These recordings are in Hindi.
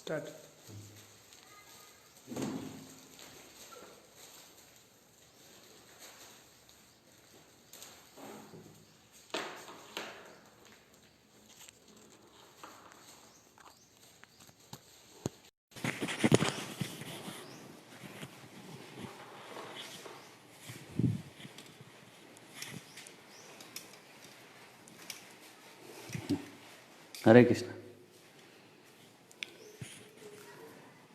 स्टार्ट। हरे कृष्ण।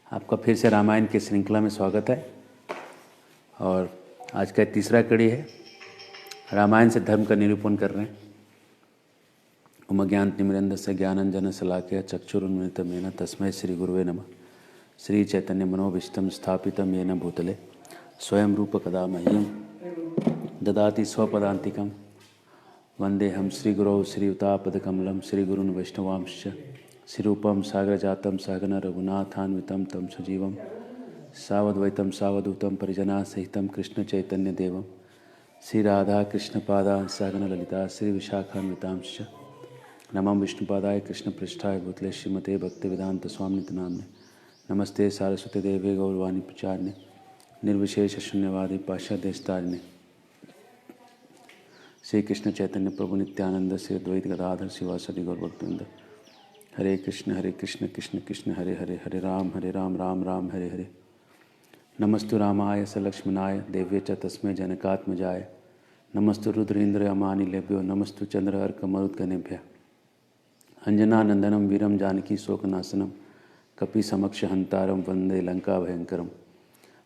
आपका फिर से रामायण की श्रृंखला में स्वागत है और आज का तीसरा कड़ी है। रामायण से धर्म का निरूपण कर रहे हैं। उमज्ञानतिमिरन्धस्य ज्ञानाञ्जन शलाकया चक्षुरुन्मिलितं येन तस्मै श्री गुरुवे नमः। श्री चैतन्य मनोभीष्टं स्थापितं येन भूतले स्वयं रूप कदा मह्यं ददाति स्वपदान्तिकं। वन्देऽहं श्रीगुरौ श्रीयुतापदकमलं श्रीगुरून् वैष्णवांश्च श्रीरूपं सागरजातं सहगण रघुनाथान्वितं तं सजीवं सावद्वैतं सावधूतं परिजनासहितं कृष्णचैतन्यदेवं श्रीराधाकृष्णपादान् सहगण ललिता श्रीविशाखान्वितांश्च नमं विष्णुपादाय कृष्णपृष्ठाय भूतले श्रीमते भक्तिवेदान्तस्वामिनिति नाम्ने। नमस्ते सारस्वती देवे गौरवाणी प्रचारिणे निर्विशेष शून्यवादी पाश्चात्यदेशतारिणे। श्री कृष्ण चैतन्य प्रभु नित्यानंद श्री अद्वैत गदाधर शिवासदि गौरभक्तवृंद। हरे कृष्ण कृष्ण कृष्ण हरे हरे, हरे राम राम राम हरे हरे। नमस्तु रामाय स लक्ष्मणाय देव्य च तस्मै जनकात्मजाय। नमस्तु रुद्रेन्द्र अमानिलेभ्यो नमस्तु चंद्रहर्क मरुद्गणेभ्यः। अंजनानंदनम वीरम जानकी शोकनाशनम कपि समक्ष हंतारम वंदे लंका भयंकरम।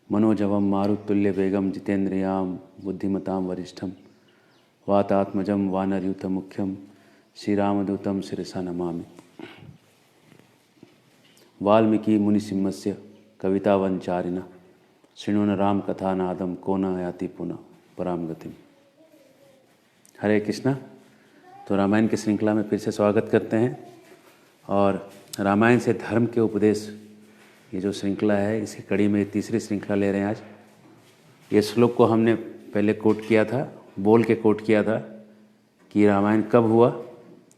मनोजवम मारुतुल्य वेगम जितेन्द्रियां बुद्धिमतां वरिष्ठम वातात्मजं वानरयूथ मुख्यम श्रीरामदूतं शिरसा नमामि। वाल्मीकि मुनिसिंहस्य कवितावंचारिणः शृणुन राम कथानादम को न याति पुनः पराम गतिम। हरे कृष्णा। तो रामायण की श्रृंखला में फिर से स्वागत करते हैं और रामायण से धर्म के उपदेश ये जो श्रृंखला है इसी कड़ी में तीसरी श्रृंखला ले रहे हैं आज। ये श्लोक को हमने पहले कोट किया था, बोल के कोट किया था कि रामायण कब हुआ,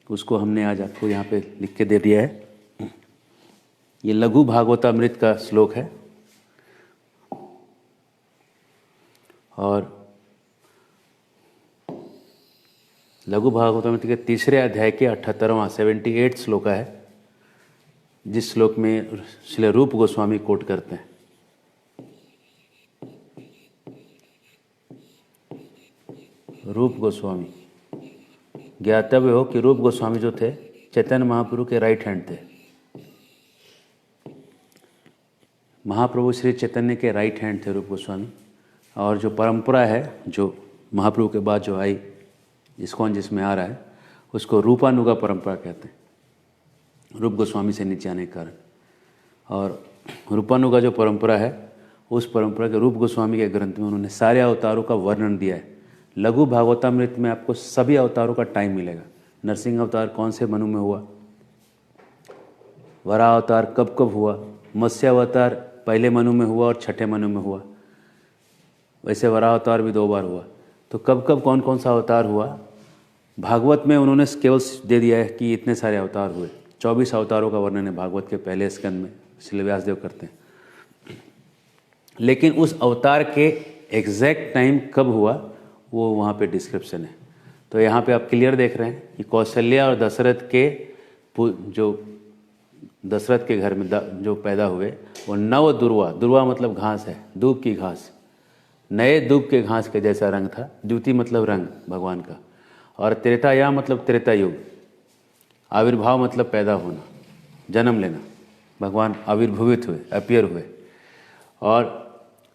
उसको हमने आज आपको यहाँ पे लिख के दे दिया है। ये लघु भागवतामृत का श्लोक है और लघु भागवतामृत के तीसरे अध्याय के 78वां 78 श्लोक है, जिस श्लोक में श्री रूप गोस्वामी कोट करते हैं। रूप गोस्वामी, ज्ञातव्य हो कि रूप गोस्वामी जो थे चैतन्य महाप्रभु के राइट हैंड थे। महाप्रभु श्री चैतन्य के राइट हैंड थे रूप गोस्वामी। और जो परंपरा है जो महाप्रभु के बाद जो आई, इस्कॉन जिसमें आ रहा है, उसको रूपानुगा परंपरा कहते हैं, रूप गोस्वामी से नीचे आने के कारण। और रूपानुगा जो परंपरा है, उस परंपरा के रूप गोस्वामी के ग्रंथ में उन्होंने सारे अवतारों का वर्णन दिया है। लघु भागवतामृत में आपको सभी अवतारों का टाइम मिलेगा। नरसिंह अवतार कौन से मनु में हुआ, वराह अवतार कब कब हुआ, मत्स्य अवतार पहले मनु में हुआ और छठे मनु में हुआ, वैसे वराह अवतार भी 2 बार हुआ। तो कब कब कौन कौन सा अवतार हुआ, भागवत में उन्होंने केवल दे दिया है कि इतने सारे अवतार हुए। 24 अवतारों का वर्णन है भागवत के पहले स्कंद में, श्री व्यासदेव करते हैं। लेकिन उस अवतार के एग्जैक्ट टाइम कब हुआ वो वहाँ पे डिस्क्रिप्शन है। तो यहाँ पे आप क्लियर देख रहे हैं कि कौशल्या और दशरथ के जो दशरथ के घर में जो पैदा हुए वो नव दुर्वा, दुर्वा मतलब घास है, दूब की घास, नए दूब के घास के जैसा रंग था। द्युति मतलब रंग भगवान का, और त्रेताया मतलब त्रेता युग, आविर्भाव मतलब पैदा होना, जन्म लेना। भगवान आविर्भूत हुए, अपीयर हुए। और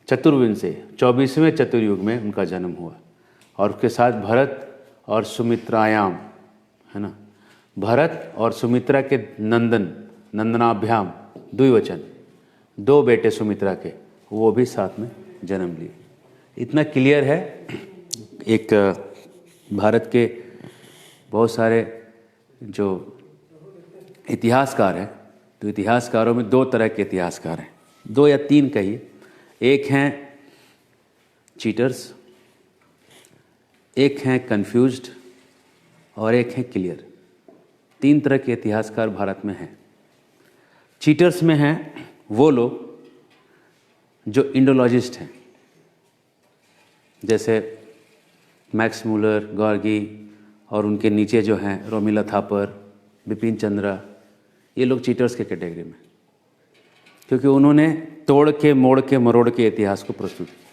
चतुर्विंशे 24वें चतुर्युग में उनका जन्म हुआ। और उसके साथ भरत और सुमित्रायाम, है ना, भरत और सुमित्रा के नंदनाभ्याम, द्विवचन, 2 बेटे सुमित्रा के, वो भी साथ में जन्म लिए। इतना क्लियर है। एक भारत के बहुत सारे जो इतिहासकार हैं, तो इतिहासकारों में 2 तरह के इतिहासकार हैं, 2 या 3 कहिए। एक हैं चीटर्स, एक हैं कंफ्यूज्ड और एक हैं क्लियर। 3 तरह के इतिहासकार भारत में हैं। चीटर्स में हैं वो लोग जो इंडोलॉजिस्ट हैं, जैसे मैक्स मूलर, गॉर्गी और उनके नीचे जो हैं रोमिला थापर, बिपिन चंद्रा, ये लोग चीटर्स के कैटेगरी में, क्योंकि उन्होंने तोड़ के मोड़ के मरोड़ के इतिहास को प्रस्तुत किया।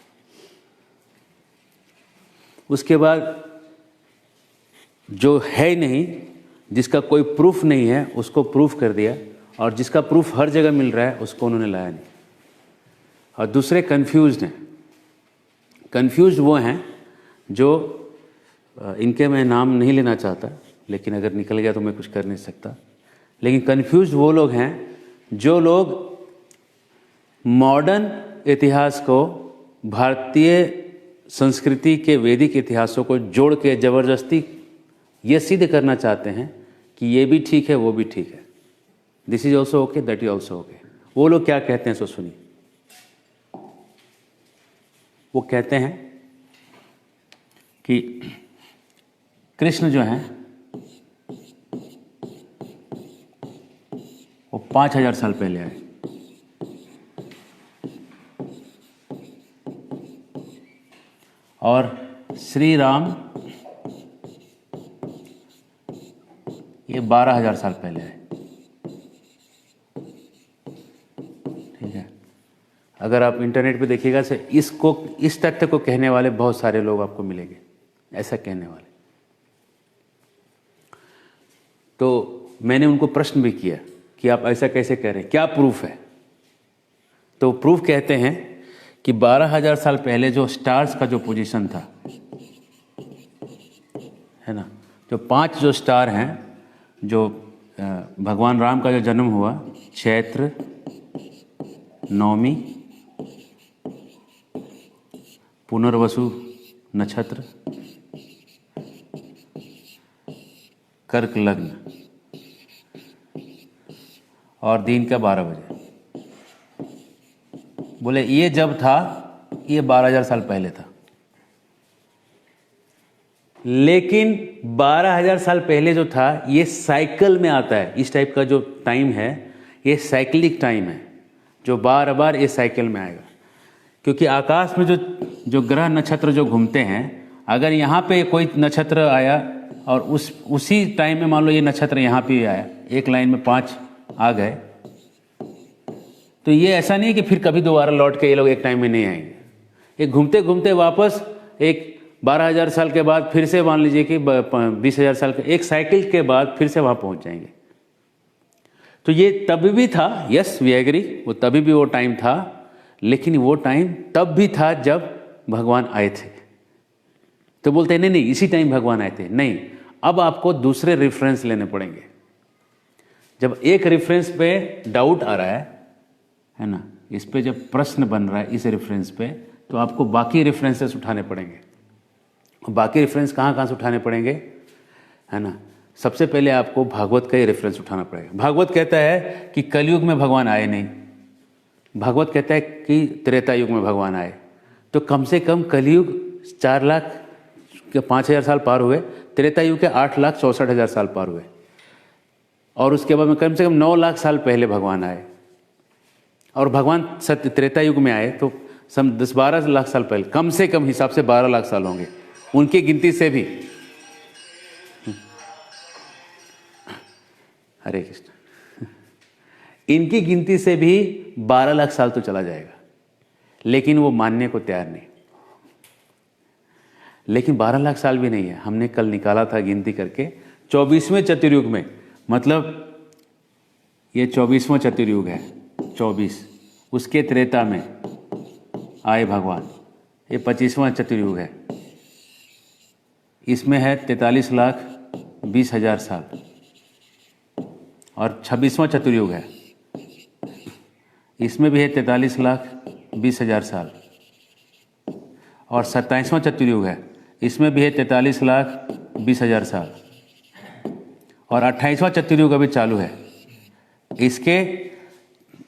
उसके बाद जो है ही नहीं, जिसका कोई प्रूफ नहीं है, उसको प्रूफ कर दिया, और जिसका प्रूफ हर जगह मिल रहा है उसको उन्होंने लाया नहीं। और दूसरे कंफ्यूज्ड हैं। कंफ्यूज्ड वो हैं जो इनके मैं नाम नहीं लेना चाहता, लेकिन अगर निकल गया तो मैं कुछ कर नहीं सकता, लेकिन कंफ्यूज्ड वो लोग हैं जो लोग मॉडर्न इतिहास को भारतीय संस्कृति के वैदिक इतिहासों को जोड़ के ज़बरदस्ती ये सिद्ध करना चाहते हैं कि ये भी ठीक है, वो भी ठीक है, this is also okay, that is also okay. वो लोग क्या कहते हैं सो सुनिए। वो कहते हैं कि कृष्ण जो हैं वो 5000 साल पहले आए, और श्री राम ये 12000 साल पहले आए। ठीक है, अगर आप इंटरनेट पे देखिएगा से इसको, इस तथ्य को कहने वाले बहुत सारे लोग आपको मिलेंगे, ऐसा कहने वाले। तो मैंने उनको प्रश्न भी किया कि आप ऐसा कैसे कह रहे हैं, क्या प्रूफ है? तो प्रूफ कहते हैं कि 12000 साल पहले जो स्टार्स का जो पोजीशन था, है ना, जो 5 जो स्टार हैं, जो भगवान राम का जो जन्म हुआ चैत्र, नवमी, पुनर्वसु नक्षत्र, कर्क लग्न, और दिन का 12 बजे, बोले ये जब था ये 12000 साल पहले था। लेकिन 12000 साल पहले जो था ये साइकिल में आता है। इस टाइप का जो टाइम है ये साइक्लिक टाइम है, जो बार बार ये साइकिल में आएगा, क्योंकि आकाश में जो ग्रह नक्षत्र जो घूमते हैं, अगर यहाँ पे कोई नक्षत्र आया और उसी टाइम में मान लो ये नक्षत्र यहाँ पे आया, एक लाइन में 5 आ गए, तो ये ऐसा नहीं है कि फिर कभी दोबारा लौट के ये लोग एक टाइम में नहीं आएंगे। ये घूमते घूमते वापस एक 12000 साल के बाद फिर से मान लीजिए कि 20000 साल के एक साइकिल के बाद फिर से वहाँ पहुँच जाएंगे। तो ये तब भी था, यस वी एग्री, वो तभी भी वो टाइम था, लेकिन वो टाइम तब भी था जब भगवान आए थे। तो बोलते हैं नहीं नहीं इसी टाइम भगवान आए थे, नहीं, अब आपको दूसरे रेफरेंस लेने पड़ेंगे। जब एक रेफरेंस पे डाउट आ रहा है ना, इस पे जब प्रश्न बन रहा है इस रेफरेंस पे, तो आपको बाकी रेफरेंसेस उठाने पड़ेंगे। बाकी रेफरेंस कहाँ से उठाने पड़ेंगे, है ना? सबसे पहले आपको भागवत का ही रेफरेंस उठाना पड़ेगा। भागवत कहता है कि कलयुग में भगवान आए नहीं, भागवत कहता है कि त्रेता युग में भगवान आए। तो कम से कम कलयुग 4 लाख के 5000 साल पार हुए, त्रेता युग के 8,64,000 साल पार हुए, और उसके बाद में कम से कम 9 लाख साल पहले भगवान आए। और भगवान सत्य त्रेता युग में आए तो सम 10-12 लाख साल पहले, कम से कम हिसाब से 12 लाख साल होंगे उनकी गिनती से भी। हरे कृष्ण। इनकी गिनती से भी 12 लाख साल तो चला जाएगा, लेकिन वो मानने को तैयार नहीं। लेकिन 12 लाख साल भी नहीं है, हमने कल निकाला था गिनती करके, 24वें चतुर्युग में, मतलब ये 24वां चतुर्युग है, 24, उसके त्रेता में आए भगवान। ये 25वां चतुर्युग है, इसमें है 43,20,000 साल, और 26वां चतुर्युग है, इसमें भी है 43,20,000 साल, और 27वां चतुर्युग है, इसमें भी है 43,20,000 साल, और 28वां चतुर्युग अभी चालू है।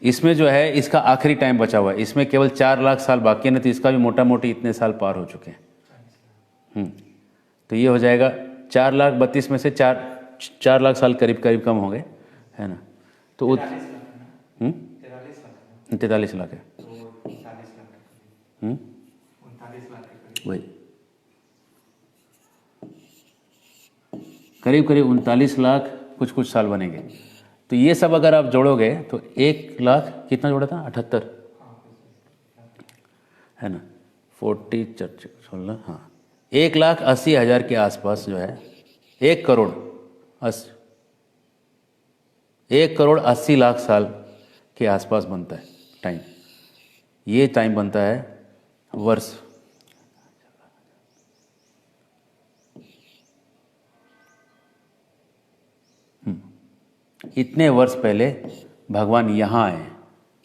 इसमें जो है इसका आखिरी टाइम बचा हुआ है, इसमें केवल 4 लाख साल बाकी है, नहीं तो इसका भी मोटा मोटी इतने साल पार हो चुके हैं। तो ये हो जाएगा 4,32,000 में से 4 लाख साल करीब कम हो गए, है ना? तो 43 लाख है। तो 40 लाख 39 लाख के करीब। वही करीब करीब 39 लाख कुछ कुछ साल बनेंगे। तो ये सब अगर आप जोड़ोगे तो 1 लाख कितना जोड़ा था, 78 है ना, 40 16, हाँ 1,80,000 के आसपास जो है 1 करोड़ 80 लाख साल के आसपास बनता है टाइम। ये टाइम बनता है वर्ष। इतने वर्ष पहले भगवान यहाँ आए,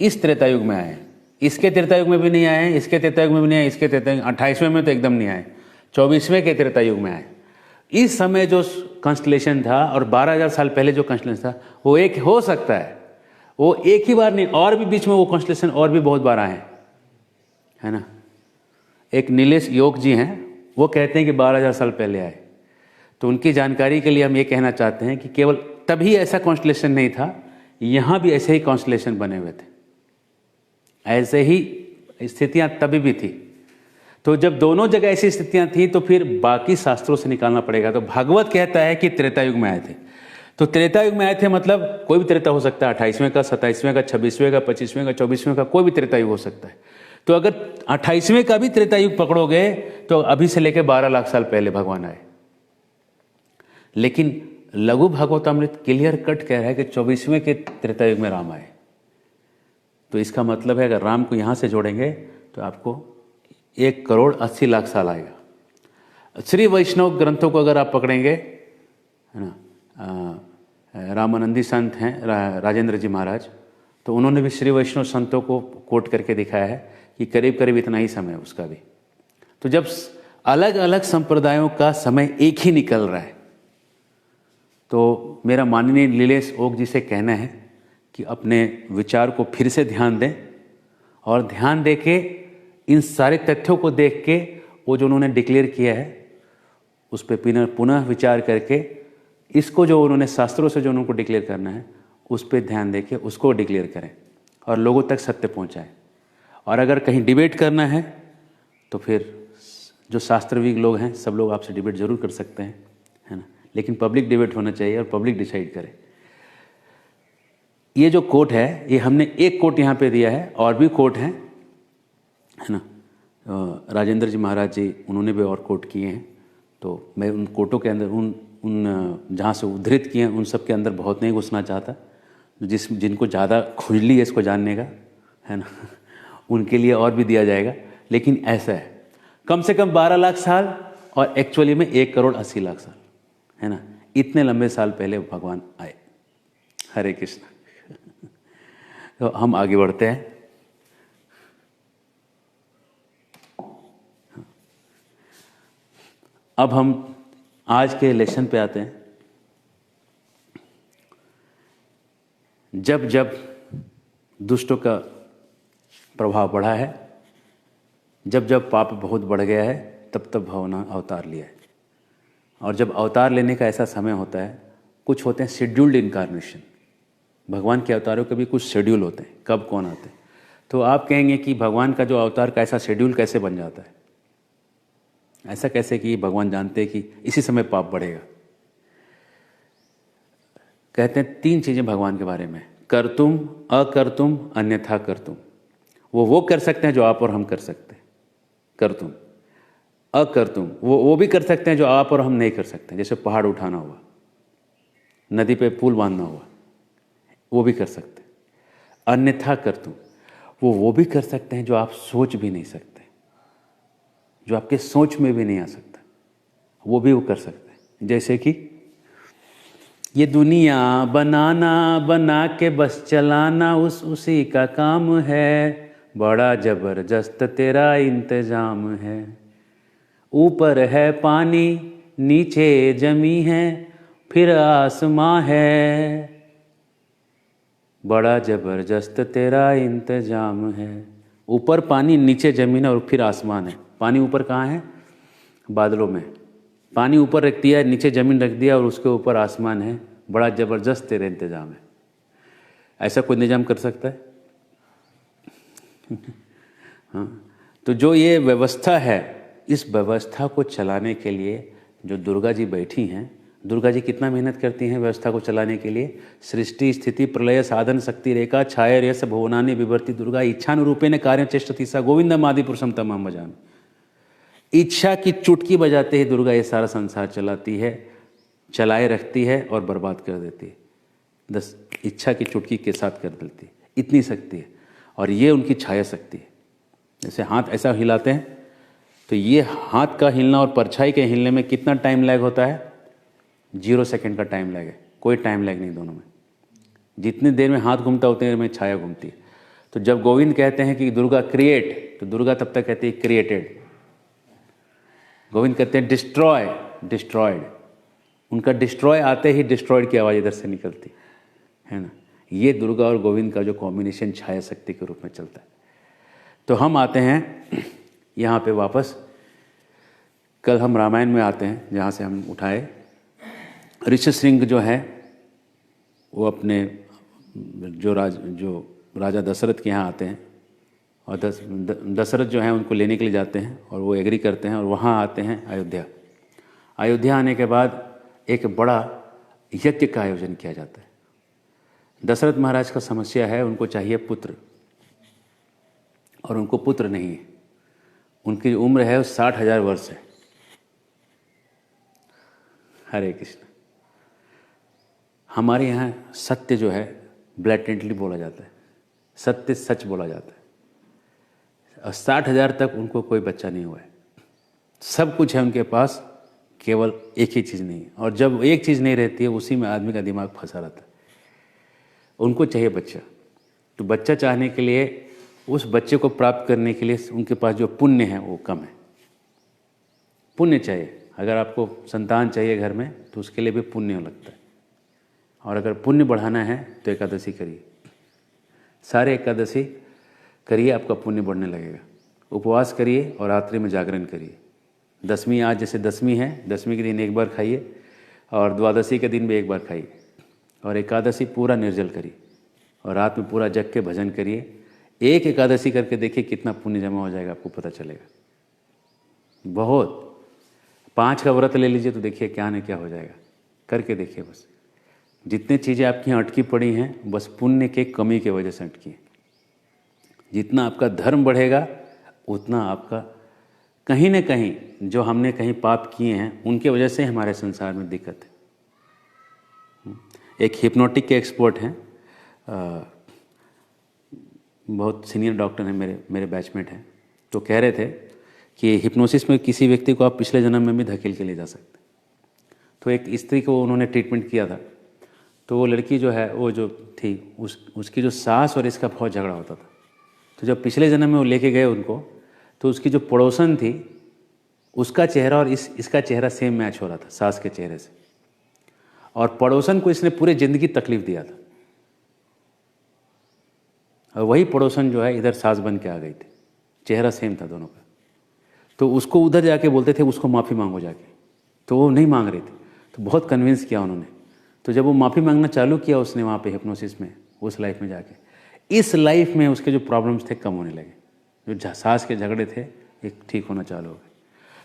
इस त्रेतायुग में आए। इसके त्रेतायुग में भी नहीं आए, इसके त्रेतायुग में भी नहीं आए, इसके त्रेतायुग 28वें में तो एकदम नहीं आए, 24वें के त्रेतायुग में आए। इस समय जो कंस्टलेशन था और 12,000 साल पहले जो कंस्टलेशन था वो एक हो सकता है, वो एक ही बार नहीं, और भी बीच में वो कंस्टलेशन और भी बहुत बार आए, है ना। एक नीलेश योग जी हैं, वो कहते हैं कि 12,000 साल पहले आए। तो उनकी जानकारी के लिए हम ये कहना चाहते हैं कि केवल तभी ऐसा कॉन्स्टलेशन नहीं था, यहाँ भी ऐसे ही कॉन्स्टलेशन बने हुए थे, ऐसे ही स्थितियाँ तभी भी थी। तो जब दोनों जगह ऐसी स्थितियाँ थी तो फिर बाकी शास्त्रों से निकालना पड़ेगा। तो भागवत कहता है कि त्रेतायुग में आए थे। तो त्रेतायुग में आए थे मतलब कोई भी त्रेता हो सकता है, 28वें का, 27वें का, 26वें का, 25वें का, 24वें का, कोई भी त्रेतायुग हो सकता है। तो अगर 28वें का भी त्रेतायुग पकड़ोगे तो अभी से लेकर 12 लाख साल पहले भगवान आए। लेकिन लघु भागवतामृत क्लियर कट कह रहा है कि 24वें के त्रेतायुग में राम आए। तो इसका मतलब है अगर राम को यहाँ से जोड़ेंगे तो आपको 1,80,00,000 साल आएगा। श्री वैष्णव ग्रंथों को अगर आप पकड़ेंगे, है ना, रामानंदी संत हैं राजेंद्र जी महाराज, तो उन्होंने भी श्री वैष्णव संतों को कोट करके दिखाया है कि करीब करीब इतना ही समय उसका भी। तो जब अलग अलग संप्रदायों का समय एक ही निकल रहा है तो मेरा माननीय नीलेश ओक जी से कहना है कि अपने विचार को फिर से ध्यान दें और ध्यान दे के इन सारे तथ्यों को देख के वो जो उन्होंने डिक्लेयर किया है उस पर पुनः विचार करके इसको जो उन्होंने शास्त्रों से जो उनको डिक्लेयर करना है उस पर ध्यान दे के उसको डिक्लेयर करें और लोगों तक सत्य पहुंचाएं। और अगर कहीं डिबेट करना है तो फिर जो शास्त्रविद लोग हैं सब लोग आपसे डिबेट जरूर कर सकते हैं, है ना, लेकिन पब्लिक डिबेट होना चाहिए और पब्लिक डिसाइड करे। ये जो कोट है ये हमने एक कोट यहाँ पे दिया है, और भी कोट हैं, है ना, राजेंद्र जी महाराज जी उन्होंने भी और कोट किए हैं। तो मैं उन कोटों के अंदर उन जहाँ से उद्धृत किए हैं उन सब के अंदर बहुत नहीं घुसना चाहता। जिनको ज़्यादा खुजली है इसको जानने का, है ना, उनके लिए और भी दिया जाएगा। लेकिन ऐसा है कम से कम 12 लाख साल और एक्चुअली में 1,80,00,000 साल, है ना, इतने लंबे साल पहले भगवान आए। हरे कृष्ण। तो हम आगे बढ़ते हैं। अब हम आज के लेसन पे आते हैं। जब जब दुष्टों का प्रभाव बढ़ा है, जब जब पाप बहुत बढ़ गया है, तब तब भगवान अवतार लिया है। और जब अवतार लेने का ऐसा समय होता है, कुछ होते हैं शेड्यूल्ड इनकारनेशन, भगवान के अवतारों के भी कुछ शेड्यूल होते हैं कब कौन आते हैं। तो आप कहेंगे कि भगवान का जो अवतार का ऐसा शेड्यूल कैसे बन जाता है, ऐसा कैसे कि भगवान जानते हैं कि इसी समय पाप बढ़ेगा। कहते हैं 3 चीज़ें भगवान के बारे में, कर्तुम, अकर्तुम, अन्यथा कर्तुम। वो कर सकते हैं जो आप और हम कर सकते हैं, कर्तुम। अकर्तुम वो भी कर सकते हैं जो आप और हम नहीं कर सकते, जैसे पहाड़ उठाना हुआ, नदी पे पुल बांधना हुआ, वो भी कर सकते हैं। अन्यथा कर्तुम वो भी कर सकते हैं जो आप सोच भी नहीं सकते, जो आपके सोच में भी नहीं आ सकता, वो भी वो कर सकते हैं। जैसे कि ये दुनिया बनाना, बना के बस चलाना उसी का काम है, बड़ा जबरदस्त तेरा इंतजाम है। ऊपर है पानी, नीचे जमी है, फिर आसमां है, बड़ा जबरदस्त तेरा इंतजाम है। ऊपर पानी, नीचे जमीन और फिर आसमान है। पानी ऊपर कहाँ है? बादलों में। पानी ऊपर रख दिया, नीचे ज़मीन रख दिया और उसके ऊपर आसमान है। बड़ा ज़बरदस्त तेरा इंतज़ाम है। ऐसा कोई निजाम कर सकता है? हाँ, तो जो ये व्यवस्था है, इस व्यवस्था को चलाने के लिए जो दुर्गा जी बैठी हैं, दुर्गा जी कितना मेहनत करती हैं व्यवस्था को चलाने के लिए। सृष्टि स्थिति प्रलय साधन शक्ति रेखा छाया रेस भुवनानि विवर्ति दुर्गा इच्छानुरूपेण कार्य चेष्टति सा गोविंदम आदि पुरुषम तमहं भजामि। इच्छा की चुटकी बजाते ही दुर्गा ये सारा संसार चलाती है, चलाए रखती है और बर्बाद कर देती है। बस इच्छा की चुटकी के साथ कर देती है, इतनी शक्ति है। और ये उनकी छाया शक्ति है। जैसे हाथ ऐसा हिलाते हैं तो ये हाथ का हिलना और परछाई के हिलने में कितना टाइम लैग होता है? 0 सेकंड का टाइम लैग है, कोई टाइम लैग नहीं दोनों में। जितनी देर में हाथ घूमता उतनी देर में छाया घूमती है। तो जब गोविंद कहते हैं कि दुर्गा क्रिएट, तो दुर्गा तब तक कहती है क्रिएटेड। गोविंद कहते हैं डिस्ट्रॉय, डिस्ट्रॉयड। उनका डिस्ट्रॉय आते ही डिस्ट्रॉयड की आवाज़ इधर से निकलती है ना। ये दुर्गा और गोविंद का जो कॉम्बिनेशन छाया शक्ति के रूप में चलता है। तो हम आते हैं यहाँ पे वापस। कल हम रामायण में आते हैं जहाँ से हम उठाए। ऋषिशृंग जो है वो अपने जो राजा दशरथ के यहाँ आते हैं और दशरथ जो है उनको लेने के लिए जाते हैं और वो एग्री करते हैं और वहाँ आते हैं अयोध्या। अयोध्या आने के बाद एक बड़ा यज्ञ का आयोजन किया जाता है। दशरथ महाराज का समस्या है, उनको चाहिए पुत्र और उनको पुत्र नहीं है। उनकी उम्र है 60,000 वर्ष है। हरे कृष्ण। हमारे यहाँ सत्य जो है ब्लैटेंटली बोला जाता है, सत्य सच बोला जाता है। और 60,000 तक उनको कोई बच्चा नहीं हुआ है। सब कुछ है उनके पास, केवल एक ही चीज़ नहीं है। और जब एक चीज़ नहीं रहती है उसी में आदमी का दिमाग फंसा रहता है। उनको चाहिए बच्चा। तो बच्चा चाहने के लिए, उस बच्चे को प्राप्त करने के लिए उनके पास जो पुण्य है वो कम है। पुण्य चाहिए। अगर आपको संतान चाहिए घर में तो उसके लिए भी पुण्य लगता है। और अगर पुण्य बढ़ाना है तो एकादशी करिए, सारे एकादशी करिए, आपका पुण्य बढ़ने लगेगा। उपवास करिए और रात्रि में जागरण करिए। दसवीं, आज जैसे दसवीं है, दसवीं के दिन एक बार खाइए और द्वादशी के दिन भी एक बार खाइए। और एकादशी पूरा निर्जल करिए और रात में पूरा जग के भजन करिए। एक एकादशी करके देखिए कितना पुण्य जमा हो जाएगा, आपको पता चलेगा। बहुत 5 का व्रत ले लीजिए तो देखिए क्या न क्या हो जाएगा। करके देखिए। बस जितनी चीज़ें आपकी यहाँ अटकी पड़ी हैं बस पुण्य के कमी की वजह से अटकी हैं। जितना आपका धर्म बढ़ेगा उतना आपका कहीं न कहीं जो हमने कहीं पाप किए हैं उनके वजह से हमारे संसार में दिक्कत है। एक हिप्नोटिक के एक्सपर्ट हैं, बहुत सीनियर डॉक्टर हैं, मेरे बैचमेट हैं। तो कह रहे थे कि हिप्नोसिस में किसी व्यक्ति को आप पिछले जन्म में भी धकेल के ले जा सकते। तो एक स्त्री को उन्होंने ट्रीटमेंट किया था। तो वो लड़की जो है वो जो थी उसकी जो सास और इसका बहुत झगड़ा होता था। तो जब पिछले जन्म में वो लेके गए उनको, तो उसकी जो पड़ोसन थी उसका चेहरा और इसका चेहरा सेम मैच हो रहा था सास के चेहरे से। और पड़ोसन को इसने पूरे ज़िंदगी तकलीफ दिया था और वही पड़ोसन जो है इधर सास बन के आ गई थी। चेहरा सेम था दोनों का। तो उसको उधर जाके बोलते थे उसको माफ़ी मांगो जाके, तो वो नहीं मांग रही थी। तो बहुत कन्विंस किया उन्होंने। तो जब वो माफ़ी मांगना चालू किया उसने वहाँ पे हिप्नोसिस में, उस लाइफ में जाके, इस लाइफ में उसके जो प्रॉब्लम्स थे कम होने लगे। जो सास के झगड़े थे एक ठीक होना चालू हो गए।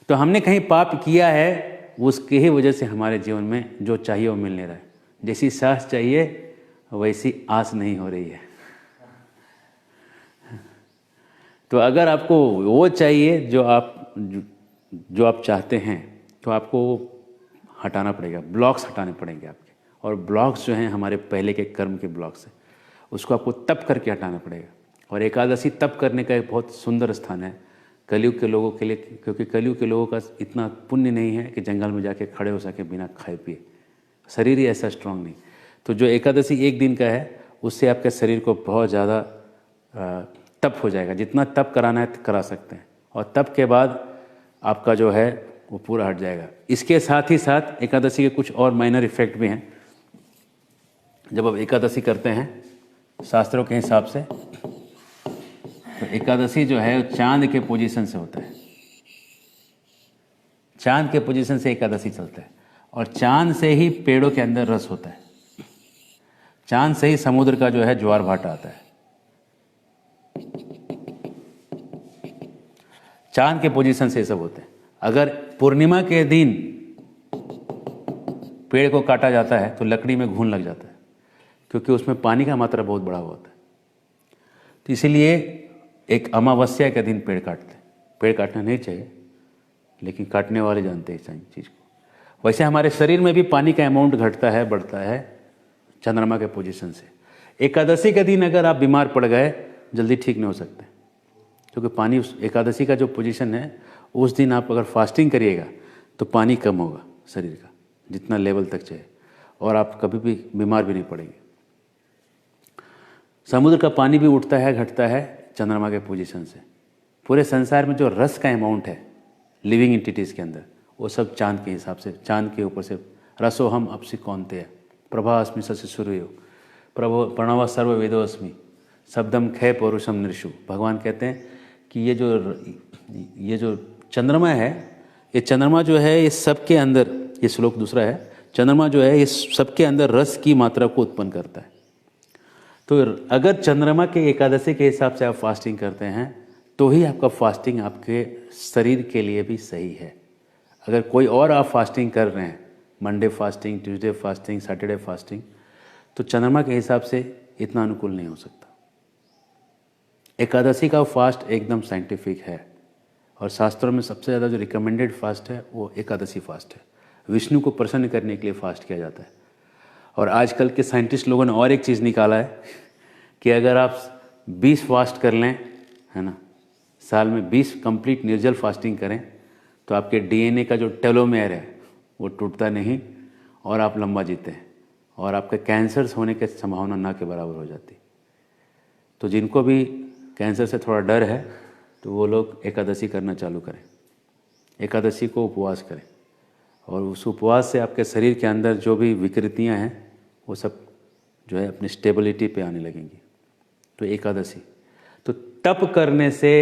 तो हमने कहीं पाप किया है, उसके ही वजह से हमारे जीवन में जो चाहिए वो मिल नहीं रहा है। जैसी सास चाहिए वैसी आस नहीं हो रही है। तो अगर आपको वो चाहिए जो आप चाहते हैं, तो आपको हटाना पड़ेगा, ब्लॉक्स हटाने पड़ेंगे आपके। और ब्लॉक्स जो हैं हमारे पहले के कर्म के ब्लॉक्स हैं, उसको आपको तप करके हटाना पड़ेगा। और एकादशी तप करने का एक बहुत सुंदर स्थान है कलयुग के लोगों के लिए, क्योंकि कलयुग के लोगों का इतना पुण्य नहीं है कि जंगल में जाके खड़े हो सके बिना खाए पिए। शरीर ही ऐसा स्ट्रांग नहीं। तो जो एकादशी एक दिन का है उससे आपके शरीर को बहुत ज़्यादा तप हो जाएगा। जितना तप कराना है करा सकते हैं। और तप के बाद आपका जो है वो पूरा हट जाएगा। इसके साथ ही साथ एकादशी के कुछ और माइनर इफेक्ट भी हैं। जब आप एकादशी करते हैं शास्त्रों के हिसाब से, तो एकादशी जो है चांद के पोजीशन से होता है। चांद के पोजीशन से एकादशी चलता है। और चांद से ही पेड़ों के अंदर रस होता है। चांद से ही समुद्र का जो है ज्वार भाटा आता है। चांद के पोजीशन से ये सब होते हैं। अगर पूर्णिमा के दिन पेड़ को काटा जाता है तो लकड़ी में घुन लग जाता है, क्योंकि उसमें पानी का मात्रा बहुत बड़ा होता है। तो इसीलिए एक अमावस्या के दिन पेड़ काटते हैं। पेड़ काटना नहीं चाहिए, लेकिन काटने वाले जानते हैं इस चीज़ को। वैसे हमारे शरीर में भी पानी का अमाउंट घटता है, बढ़ता है चंद्रमा के पोजीशन से। एकादशी के दिन अगर आप बीमार पड़ गए, जल्दी ठीक नहीं हो सकते, क्योंकि पानी उस एकादशी का जो पोजीशन है, उस दिन आप अगर फास्टिंग करिएगा तो पानी कम होगा शरीर का, जितना लेवल तक चाहिए, और आप कभी भी बीमार भी नहीं पड़ेंगे। समुद्र का पानी भी उठता है, घटता है चंद्रमा के पोजीशन से। पूरे संसार में जो रस का अमाउंट है लिविंग एंटिटीज़ के अंदर, वो सब चांद के हिसाब से, चांद के ऊपर से रसो हम अपसी कौनते हैं, प्रभा अस्मि सस्य सूर्यो प्रभो प्रणव सर्व वेदोस्मि शब्दम खय पौरुषम नृषु। भगवान कहते हैं कि ये जो चंद्रमा है, ये चंद्रमा जो है ये सबके अंदर, ये श्लोक दूसरा है, चंद्रमा जो है ये सबके अंदर रस की मात्रा को उत्पन्न करता है। तो अगर चंद्रमा के एकादशी के हिसाब से आप फास्टिंग करते हैं तो ही आपका फास्टिंग आपके शरीर के लिए भी सही है। अगर कोई और आप फास्टिंग कर रहे हैं, Monday fasting, Tuesday fasting, Saturday fasting, तो चंद्रमा के हिसाब से इतना अनुकूल नहीं हो सकता। एकादशी का फास्ट एकदम साइंटिफिक है, और शास्त्रों में सबसे ज़्यादा जो रिकमेंडेड फास्ट है वो एकादशी फास्ट है। विष्णु को प्रसन्न करने के लिए फास्ट किया जाता है। और आजकल के साइंटिस्ट लोगों ने और एक चीज़ निकाला है कि अगर आप 20 फास्ट कर लें, है ना, साल में 20 कंप्लीट निर्जल फास्टिंग करें, तो आपके डीएनए का जो टेलोमेयर है वो टूटता नहीं, और आप लंबा जीते हैं, और आपके कैंसर होने की संभावना ना के बराबर हो जाती। तो जिनको भी कैंसर से थोड़ा डर है तो वो लोग एकादशी करना चालू करें, एकादशी को उपवास करें, और उस उपवास से आपके शरीर के अंदर जो भी विकृतियां हैं वो सब जो है अपनी स्टेबिलिटी पे आने लगेंगी। तो एकादशी, तो तप करने से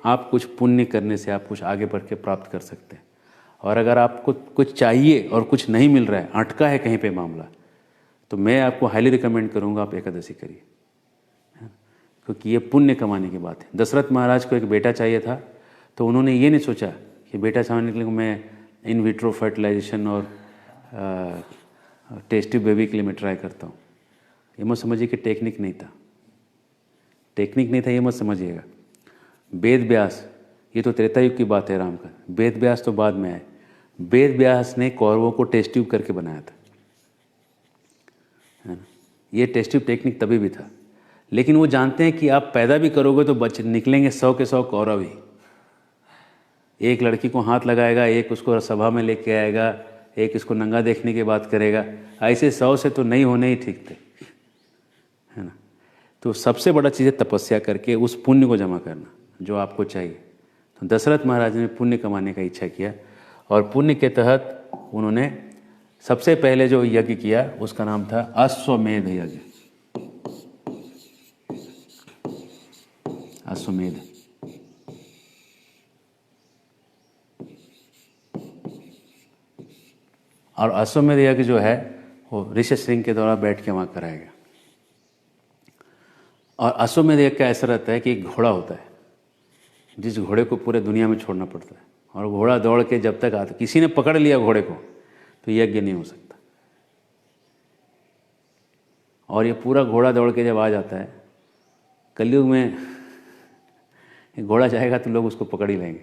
आप कुछ, पुण्य करने से आप कुछ आगे बढ़ के प्राप्त कर सकते हैं। और अगर आपको कुछ चाहिए और कुछ नहीं मिल रहा है, अटका है कहीं पे मामला, तो मैं आपको हाईली रिकमेंड करूंगा आप एकादशी करिए, क्योंकि ये पुण्य कमाने की बात है। दशरथ महाराज को एक बेटा चाहिए था, तो उन्होंने ये नहीं सोचा कि बेटा चाहने के लिए मैं इन विट्रो फर्टिलाइजेशन और टेस्टी बेबी के लिए मैं ट्राई करता हूँ। ये मत समझिए कि टेक्निक नहीं था, टेक्निक नहीं था, ये मत समझिएगा। वेद व्यास, ये तो त्रेता युग की बात है राम का, वेद व्यास तो बाद में आए। वेद व्यास ने कौरवों को टेस्ट ट्यूब करके बनाया था, है ना। ये टेस्ट ट्यूब टेक्निक तभी भी था, लेकिन वो जानते हैं कि आप पैदा भी करोगे तो बच्चे निकलेंगे 100 के 100 कौरव ही। एक लड़की को हाथ लगाएगा, एक उसको सभा में लेके आएगा, एक इसको नंगा देखने की बात करेगा, ऐसे 100 से तो नहीं होने ही ठीक थे, है ना। तो सबसे बड़ा चीज़ है तपस्या करके उस पुण्य को जमा करना जो आपको चाहिए। तो दशरथ महाराज ने पुण्य कमाने का इच्छा किया, और पुण्य के तहत उन्होंने सबसे पहले जो यज्ञ किया उसका नाम था अश्वमेध यज्ञ। अश्वमेध, और अश्वमेध यज्ञ जो है वो ऋषिशृंग के द्वारा बैठ के वहाँ कराया गया। और अश्वमेध यज्ञ का ऐसा रहता है कि एक घोड़ा होता है, जिस घोड़े को पूरे दुनिया में छोड़ना पड़ता है, और घोड़ा दौड़ के जब तक आता, किसी ने पकड़ लिया घोड़े को तो यज्ञ नहीं हो सकता। और ये पूरा घोड़ा दौड़ के जब आ जाता है, कलयुग में घोड़ा जाएगा तो लोग उसको पकड़ ही लेंगे,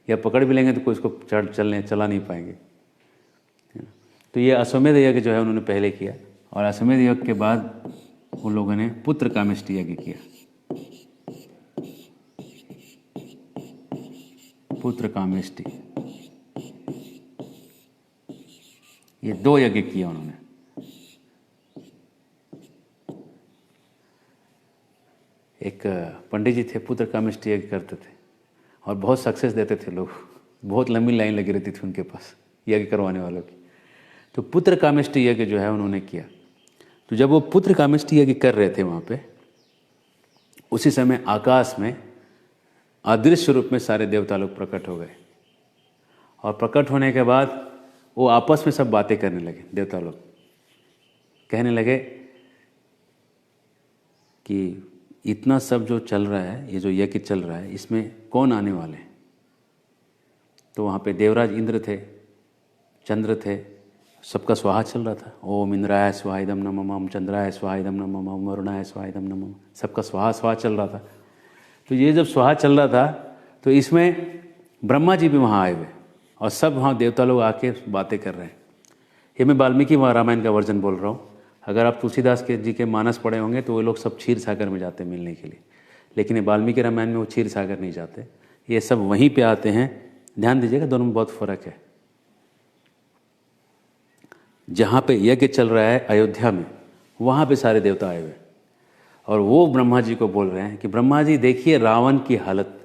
या पकड़ भी लेंगे तो कोई उसको चला नहीं पाएंगे। तो ये अश्वमेध यज्ञ जो है उन्होंने पहले किया, और अश्वमेध यज्ञ के बाद उन लोगों ने पुत्र कामेष्टि यज्ञ किया। पुत्र कामेष्टि, ये 2 यज्ञ किया उन्होंने। एक पंडित जी थे, पुत्र कामेष्टि यज्ञ करते थे, और बहुत सक्सेस देते थे लोग, बहुत लंबी लाइन लगी रहती थी उनके पास यज्ञ करवाने वालों की। तो पुत्र कामेष्टि यज्ञ जो है उन्होंने किया। तो जब वो पुत्र कामेष्टि यज्ञ कर रहे थे वहाँ पे, उसी समय आकाश में अदृश्य रूप में सारे देवता लोग प्रकट हो गए, और प्रकट होने के बाद वो आपस में सब बातें करने लगे। देवता लोग कहने लगे कि इतना सब जो चल रहा है, ये जो यज्ञ चल रहा है, इसमें कौन आने वाले हैं, तो वहाँ पे देवराज इंद्र थे, चंद्र थे, सबका स्वाहा चल रहा था। ओम इंद्राय स्वाहा इदम नमः, ओम चंद्राय स्वाहा इदम नमः, ओम वरुणाय स्वाहा इदम नमः, सबका स्वाहा स्वाहा चल रहा था। तो ये जब स्वाहा चल रहा था तो इसमें ब्रह्मा जी भी वहाँ आए हुए और सब वहाँ देवता लोग आके बातें कर रहे हैं। ये मैं वाल्मीकि रामायण का वर्जन बोल रहा हूँ। अगर आप तुलसीदास के जी के मानस पढ़े होंगे तो वो लोग सब क्षीर सागर में जाते हैं मिलने के लिए, लेकिन ये वाल्मीकि रामायण में वो क्षीर सागर नहीं जाते, ये सब वहीं पे आते हैं। ध्यान दीजिएगा, दोनों में बहुत फ़र्क है। जहाँ पे यज्ञ चल रहा है अयोध्या में, वहाँ पे सारे देवता आए हुए और वो ब्रह्मा जी को बोल रहे हैं कि ब्रह्मा जी देखिए रावण की हालत।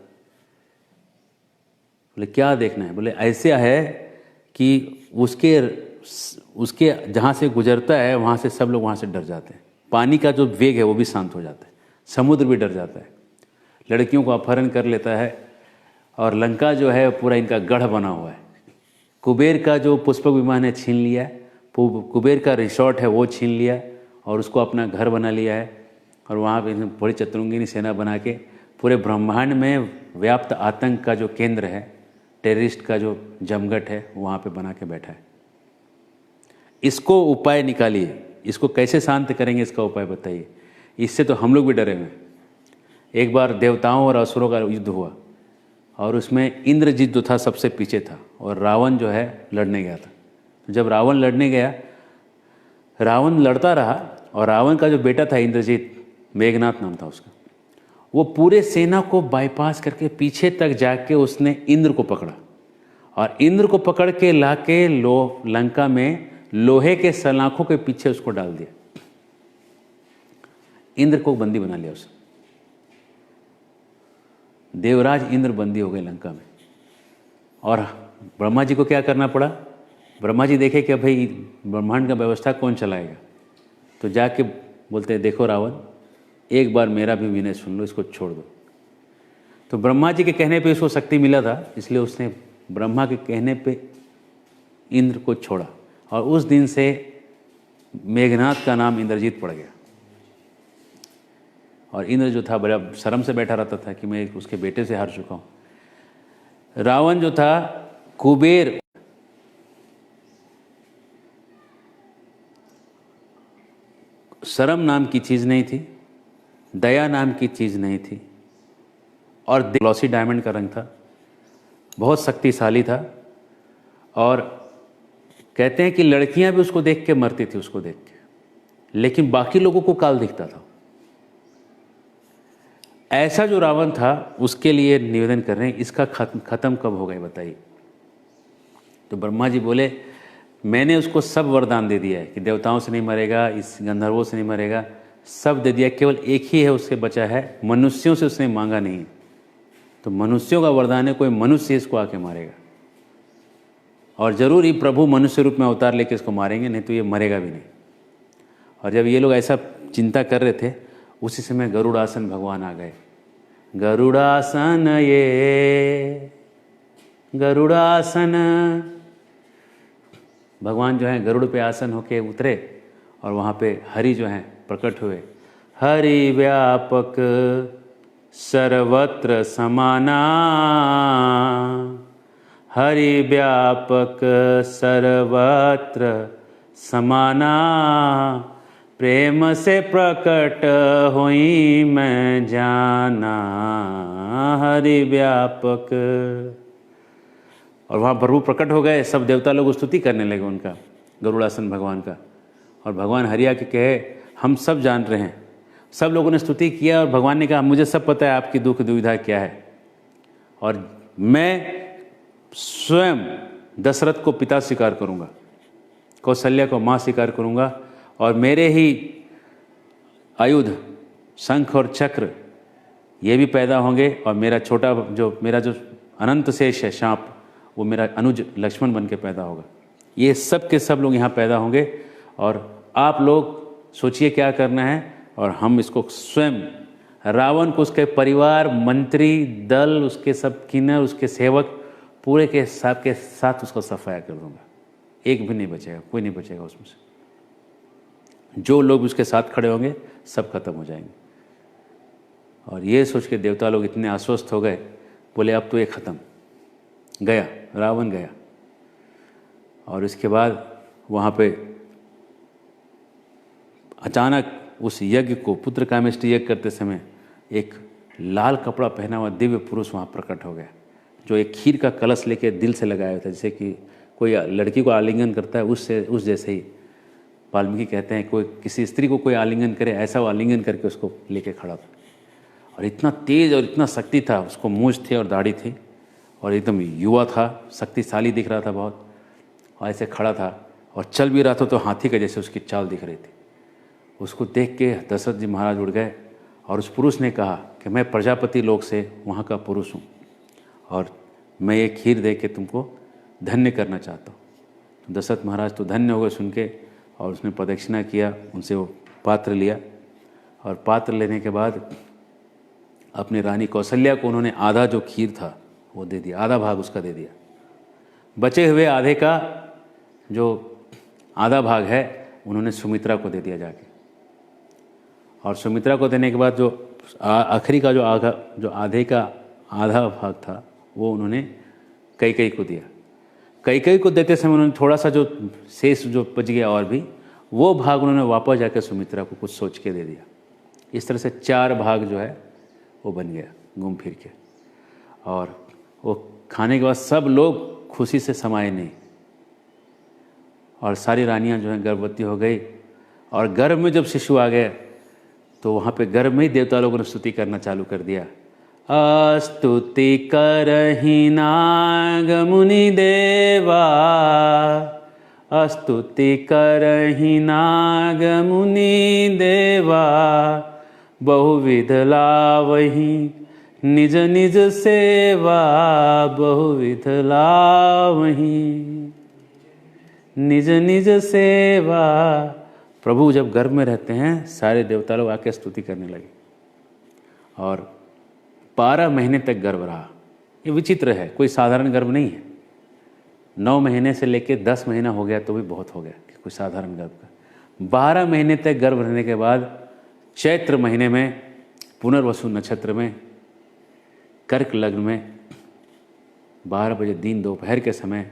बोले क्या देखना है? बोले ऐसे है कि उसके जहाँ से गुजरता है वहाँ से सब लोग वहाँ से डर जाते हैं। पानी का जो वेग है वो भी शांत हो जाता है, समुद्र भी डर जाता है, लड़कियों को अपहरण कर लेता है और लंका जो है पूरा इनका गढ़ बना हुआ है। कुबेर का जो पुष्पक विमान है छीन लिया, कुबेर का रिसोर्ट है वो छीन लिया और उसको अपना घर बना लिया है और वहाँ पे बड़ी चतुरंगिनी सेना बना के पूरे ब्रह्मांड में व्याप्त आतंक का जो केंद्र है, टेररिस्ट का जो जमघट है, वहाँ पे बना के बैठा है। इसको उपाय निकालिए, इसको कैसे शांत करेंगे, इसका उपाय बताइए। इससे तो हम लोग भी डरे हुए हैं। एक बार देवताओं और असुरों का युद्ध हुआ और उसमें इंद्रजीत जो था सबसे पीछे था और रावण जो है लड़ने गया था। जब रावण लड़ने गया, रावण लड़ता रहा और रावण का जो बेटा था इंद्रजीत, मेघनाथ नाम था उसका, वो पूरे सेना को बाईपास करके पीछे तक जाके उसने इंद्र को पकड़ा और इंद्र को पकड़ के लाके लंका में लोहे के सलाखों के पीछे उसको डाल दिया। इंद्र को बंदी बना लिया उसने। देवराज इंद्र बंदी हो गए लंका में। और ब्रह्मा जी को क्या करना पड़ा? ब्रह्मा जी देखे कि भाई ब्रह्मांड का व्यवस्था कौन चलाएगा, तो जाके बोलते हैं देखो रावण, एक बार मेरा भी विनय सुन लो, इसको छोड़ दो। तो ब्रह्मा जी के कहने पे उसको शक्ति मिला था, इसलिए उसने ब्रह्मा के कहने पे इंद्र को छोड़ा और उस दिन से मेघनाथ का नाम इंद्रजीत पड़ गया। और इंद्र जो था बड़ा शर्म से बैठा रहता था कि मैं उसके बेटे से हार चुका हूँ। रावण जो था, कुबेर, शर्म नाम की चीज़ नहीं थी, दया नाम की चीज़ नहीं थी और ग्लॉसी डायमंड का रंग था, बहुत शक्तिशाली था। और कहते हैं कि लड़कियां भी उसको देख के मरती थी, उसको देख के, लेकिन बाकी लोगों को काल दिखता था। ऐसा जो रावण था उसके लिए निवेदन कर रहे हैं, इसका खत्म कब होगा ये बताइए। तो ब्रह्मा जी बोले मैंने उसको सब वरदान दे दिया है कि देवताओं से नहीं मरेगा, इस गंधर्वों से नहीं मरेगा, सब दे दिया, केवल एक ही है उससे बचा है, मनुष्यों से उसने मांगा नहीं। तो मनुष्यों का वरदान है, कोई मनुष्य इसको आके मारेगा और ज़रूर ही प्रभु मनुष्य रूप में अवतार लेके इसको मारेंगे, नहीं तो ये मरेगा भी नहीं। और जब ये लोग ऐसा चिंता कर रहे थे, उसी समय गरुड़ासन भगवान आ गए। गरुड़ासन ये गरुड़ासन, भगवान जो हैं गरुड़ पे आसन होके उतरे और वहाँ पे हरि जो हैं प्रकट हुए। हरि व्यापक सर्वत्र समाना, हरि व्यापक सर्वत्र समाना, प्रेम से प्रकट हुई मैं जाना, हरि व्यापक। और वहाँ प्रभु प्रकट हो गए, सब देवता लोग स्तुति करने लगे उनका, गरुड़ासन भगवान का। और भगवान हरिया के कहे हम सब जान रहे हैं। सब लोगों ने स्तुति किया और भगवान ने कहा मुझे सब पता है आपकी दुख दुविधा क्या है, और मैं स्वयं दशरथ को पिता स्वीकार करूँगा, कौशल्या को माँ स्वीकार करूँगा, और मेरे ही आयुध शंख और चक्र ये भी पैदा होंगे, और मेरा जो अनंत शेष है सांप, वो मेरा अनुज लक्ष्मण बन के पैदा होगा। ये सब के सब लोग यहाँ पैदा होंगे और आप लोग सोचिए क्या करना है, और हम इसको स्वयं रावण को, उसके परिवार, मंत्री दल, उसके सब किन्नर, उसके सेवक पूरे के साथ उसको सफाया कर दूंगा। एक भी नहीं बचेगा, कोई नहीं बचेगा उसमें से। जो लोग उसके साथ खड़े होंगे सब खत्म हो जाएंगे। और ये सोच के देवता लोग इतने आश्वस्त हो गए, बोले अब तो ये खत्म गया। रावण गया। और इसके बाद वहाँ पे अचानक उस यज्ञ को, पुत्र कामेष्टि यज्ञ करते समय एक लाल कपड़ा पहना हुआ दिव्य पुरुष वहाँ प्रकट हो गया, जो एक खीर का कलश लेके दिल से लगाया हुआ था, जैसे कि कोई लड़की को आलिंगन करता है उस जैसे ही वाल्मीकि कहते हैं कोई किसी स्त्री को कोई आलिंगन करे, ऐसा वो आलिंगन करके उसको लेके खड़ा था। और इतना तेज और इतना शक्ति था, उसको मूंछ थी और दाढ़ी थी और एकदम युवा था, शक्तिशाली दिख रहा था बहुत, और ऐसे खड़ा था और चल भी रहा था तो हाथी का जैसे उसकी चाल दिख रही थी। उसको देख के दशरथ जी महाराज उड़ गए और उस पुरुष ने कहा कि मैं प्रजापति लोक से वहाँ का पुरुष हूँ और मैं ये खीर दे के तुमको धन्य करना चाहता हूँ। दशरथ महाराज तो धन्य हो गए सुन के, और उसने प्रदक्षिणा किया, उनसे वो पात्र लिया और पात्र लेने के बाद अपनी रानी कौशल्या को उन्होंने आधा जो खीर था वो दे दिया, आधा भाग उसका दे दिया। बचे हुए आधे का जो आधा भाग है उन्होंने सुमित्रा को दे दिया जाके। और सुमित्रा को देने के बाद जो आखिरी का जो आधे का आधा भाग था वो उन्होंने कैकेयी को दिया। कैकेयी को देते समय उन्होंने थोड़ा सा जो शेष जो बच गया और भी, वो भाग उन्होंने वापस जाकर सुमित्रा को कुछ सोच के दे दिया। इस तरह से 4 भाग जो है वो बन गया घूम फिर के। और वो खाने के बाद सब लोग खुशी से समाये नहीं, और सारी रानियां जो हैं गर्भवती हो गई। और गर्भ में जब शिशु आ गए तो वहाँ पे गर्भ में ही देवता लोगों ने स्तुति करना चालू कर दिया। स्तुति करहि नाग मुनि देवा, स्तुति करहि नाग मुनि देवा, बहुविध लावहि निज निज सेवा, बहुविध लावहि निज निज सेवा। प्रभु जब गर्भ में रहते हैं सारे देवता लोग आके स्तुति करने लगे और 12 महीने तक गर्भ रहा। ये विचित्र है, कोई साधारण गर्भ नहीं है। 9 महीने से लेके 10 महीना हो गया तो भी बहुत हो गया कि कोई साधारण गर्भ का। 12 महीने तक गर्भ रहने के बाद चैत्र महीने में पुनर्वसु नक्षत्र में कर्क लग्न में 12 बजे दिन दोपहर के समय,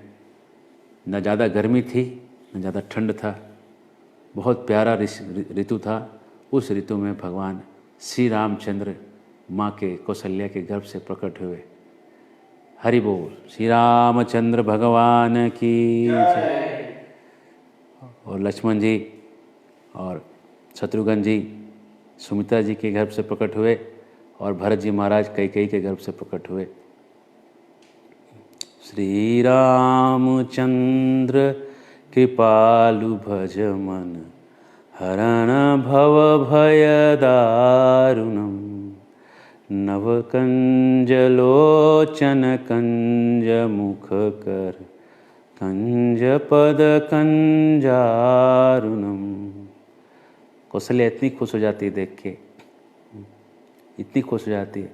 न ज़्यादा गर्मी थी न ज़्यादा ठंड था, बहुत प्यारा ऋतु था। उस ऋतु में भगवान श्री रामचंद्र माँ के कौशल्या के गर्भ से प्रकट हुए। हरि बोल, श्री रामचंद्र भगवान की जय। और लक्ष्मण जी और शत्रुघ्न जी सुमित्रा जी के गर्भ से प्रकट हुए और भरत जी महाराज कैकेयी के गर्भ से प्रकट हुए। श्री रामचंद्र कृपालु भज मन, हरण भव भय दारुणम, नव कंज लोचन कंज मुख कर, कंज पद कंजारुणम। कौशल्या इतनी खुश हो जाती है देख के, इतनी खुश हो जाती है।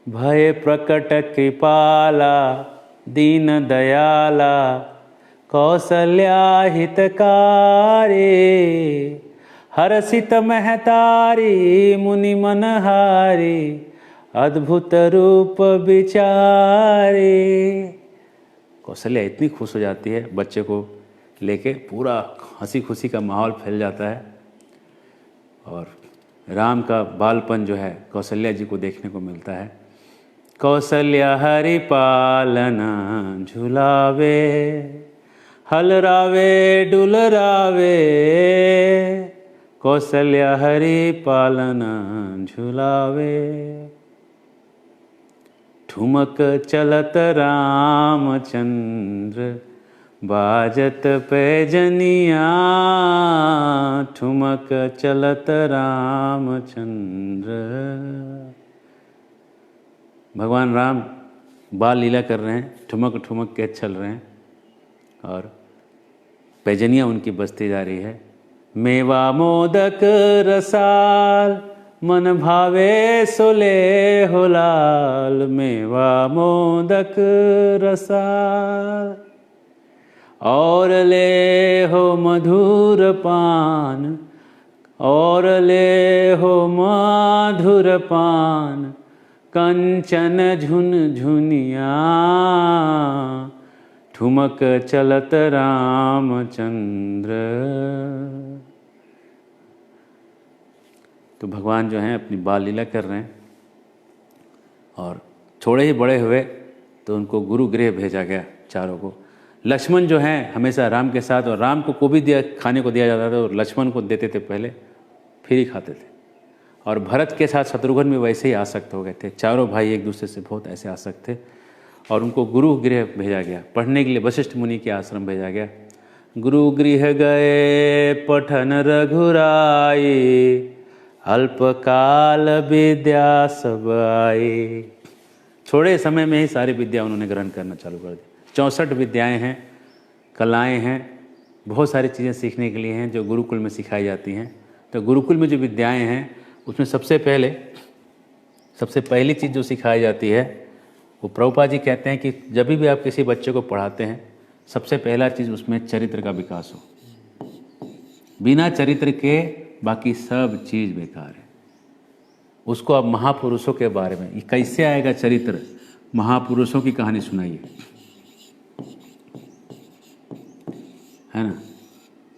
भय प्रकट कृपाला दीन दयाला, कौशल्या हितकारी, हर्षित महतारी मुनि मनहारी, अद्भुत रूप विचारी। कौशल्या इतनी खुश हो जाती है, बच्चे को लेके पूरा हंसी खुशी का माहौल फैल जाता है। और राम का बालपन जो है कौशल्या जी को देखने को मिलता है। कौशल्या हरि पालना झुलावे, हलरावे डुलरावे, कौशल्या हरि पालना झुलावे। ठुमक चलत रामचंद्र, बाजत पैजनिया, ठुमक चलत रामचंद्र। भगवान राम बाल लीला कर रहे हैं, ठुमक ठुमक के चल रहे हैं और पैजनिया उनकी बजती जा रही है। मेवा मोदक रसाल, मन भावे सोले हो लाल, मेवा मोदक रसाल। और ले हो मधुर पान, और ले हो मधुर पान, कंचन झुन झुनिया, ठुमक चलत रामचंद्र। तो भगवान जो हैं अपनी बाल लीला कर रहे हैं, और थोड़े ही बड़े हुए तो उनको गुरु गृह भेजा गया चारों को। लक्ष्मण जो हैं हमेशा राम के साथ, और राम को भी दिया खाने को दिया जाता था, और लक्ष्मण को देते थे पहले, फिर ही खाते थे। और भरत के साथ शत्रुघ्न भी वैसे ही आसक्त हो गए थे। चारों भाई एक दूसरे से बहुत ऐसे आसक्त थे, और उनको गुरु गृह भेजा गया पढ़ने के लिए। वशिष्ठ मुनि के आश्रम भेजा गया। गुरु गृह गए पठन रघुराई, अल्पकाल विद्या सब आई। थोड़े समय में ही सारी विद्या उन्होंने ग्रहण करना चालू कर दी। 64 विद्याएं हैं, कलाएं हैं, बहुत सारी चीज़ें सीखने के लिए हैं जो गुरुकुल में सिखाई जाती हैं। तो गुरुकुल में जो विद्याएं हैं उसमें सबसे पहली चीज़ जो सिखाई जाती है वो प्रभुपाद जी कहते हैं कि जब भी आप किसी बच्चे को पढ़ाते हैं, सबसे पहला चीज़ उसमें चरित्र का विकास हो। बिना चरित्र के बाकी सब चीज़ बेकार है। उसको अब महापुरुषों के बारे में, ये कैसे आएगा चरित्र, महापुरुषों की कहानी सुनाइए, है ना।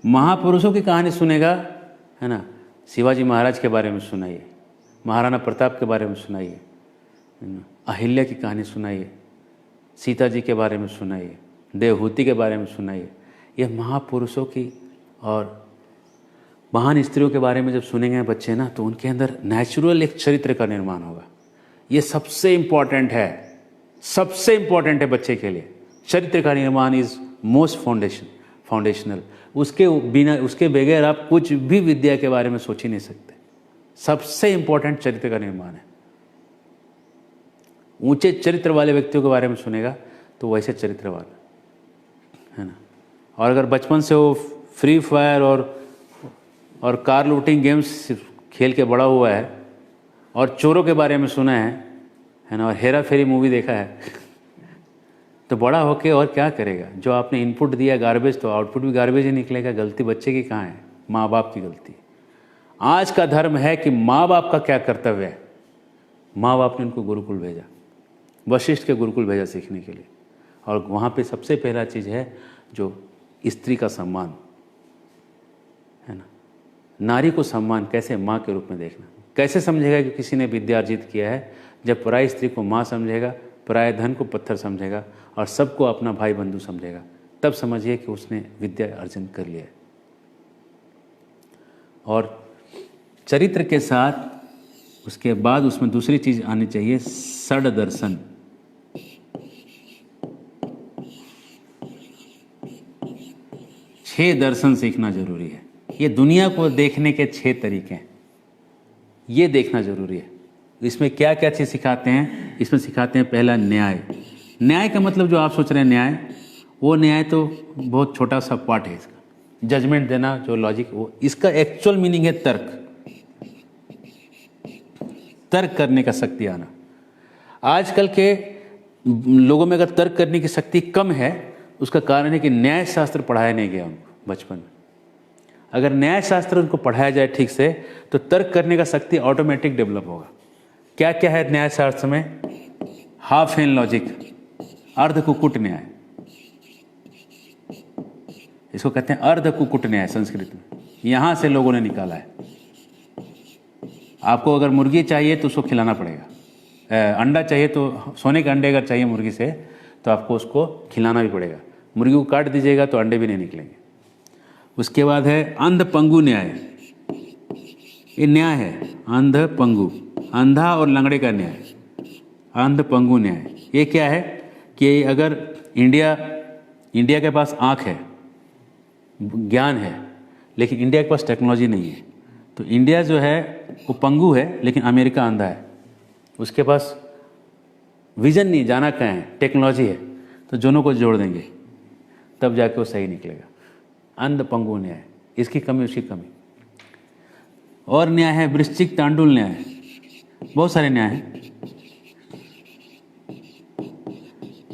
महापुरुषों की कहानी सुनेगा, है ना। शिवाजी महाराज के बारे में सुनाइए, महाराणा प्रताप के बारे में सुनाइए, अहिल्या की कहानी सुनाइए, सीता जी के बारे में सुनाइए, देवहूति के बारे में सुनाइए। यह महापुरुषों की और महान स्त्रियों के बारे में जब सुनेंगे बच्चे ना, तो उनके अंदर नेचुरल एक चरित्र का निर्माण होगा। ये सबसे इम्पॉर्टेंट है, सबसे इम्पॉर्टेंट है बच्चे के लिए। चरित्र का निर्माण इज मोस्ट फाउंडेशनल। उसके बगैर आप कुछ भी विद्या के बारे में सोच ही नहीं सकते। सबसे इम्पॉर्टेंट चरित्र का निर्माण है। ऊंचे चरित्र वाले व्यक्तियों के बारे में सुनेगा तो वैसे चरित्र वाला, है ना। और अगर बचपन से वो फ्री फायर और कार लूटिंग गेम्स खेल के बड़ा हुआ है, और चोरों के बारे में सुना है ना, और हेरा फेरी मूवी देखा है, तो बड़ा होके और क्या करेगा। जो आपने इनपुट दिया गार्बेज, तो आउटपुट भी गार्बेज ही निकलेगा। गलती बच्चे की कहाँ है? माँ बाप की गलती। आज का धर्म है कि माँ बाप का क्या कर्तव्य है। माँ बाप ने उनको गुरुकुल भेजा, वशिष्ठ के गुरुकुल भेजा सीखने के लिए, और वहाँ पे सबसे पहला चीज़ है जो स्त्री का सम्मान, है ना। नारी को सम्मान कैसे? माँ के रूप में देखना। कैसे समझेगा कि किसी ने विद्या अर्जित किया है? जब पराई स्त्री को माँ समझेगा, पराय धन को पत्थर समझेगा, और सबको अपना भाई बंधु समझेगा, तब समझिए कि उसने विद्या अर्जन कर लिया है। और चरित्र के साथ उसके बाद उसमें दूसरी चीज आनी चाहिए, षड दर्शन। छह दर्शन सीखना जरूरी है। ये दुनिया को देखने के 6 तरीके हैं, ये देखना जरूरी है। इसमें क्या क्या चीज़ सिखाते हैं? इसमें सिखाते हैं पहला न्याय। न्याय का मतलब जो आप सोच रहे हैं न्याय, वो न्याय तो बहुत छोटा सा पार्ट है इसका। जजमेंट देना, जो लॉजिक, वो इसका एक्चुअल मीनिंग है तर्क। तर्क करने का शक्ति आना। आजकल के लोगों में अगर तर्क करने की शक्ति कम है, उसका कारण है कि न्याय शास्त्र पढ़ाया नहीं गया उनको बचपन में। अगर न्याय शास्त्र उनको पढ़ाया जाए ठीक से, तो तर्क करने का शक्ति ऑटोमेटिक डेवलप होगा। क्या क्या है न्याय शास्त्र में? हाफ एन लॉजिक, अर्ध कुकुट न्याय, इसको कहते हैं अर्ध कुकुट न्याय संस्कृत में। यहां से लोगों ने निकाला है। आपको अगर मुर्गी चाहिए तो उसको खिलाना पड़ेगा, अंडा चाहिए तो, सोने के अंडे अगर चाहिए मुर्गी से, तो आपको उसको खिलाना भी पड़ेगा। मुर्गी को काट दीजिएगा तो अंडे भी नहीं निकलेंगे। उसके बाद है अंध पंगु न्याय। ये न्याय है अंध पंगु, अंधा और लंगड़े का न्याय, अंध पंगु न्याय। ये क्या है कि अगर इंडिया के पास आँख है, ज्ञान है, लेकिन इंडिया के पास टेक्नोलॉजी नहीं है, तो इंडिया जो है वो पंगु है, लेकिन अमेरिका अंधा है। उसके पास विजन नहीं, जाना कहाँ है, टेक्नोलॉजी है। तो दोनों को जोड़ देंगे तब जाके वो सही निकलेगा। अंध पंगु न्याय, इसकी कमी उसकी कमी। और न्याय है वृश्चिक तांडुल न्याय। बहुत सारे न्याय हैं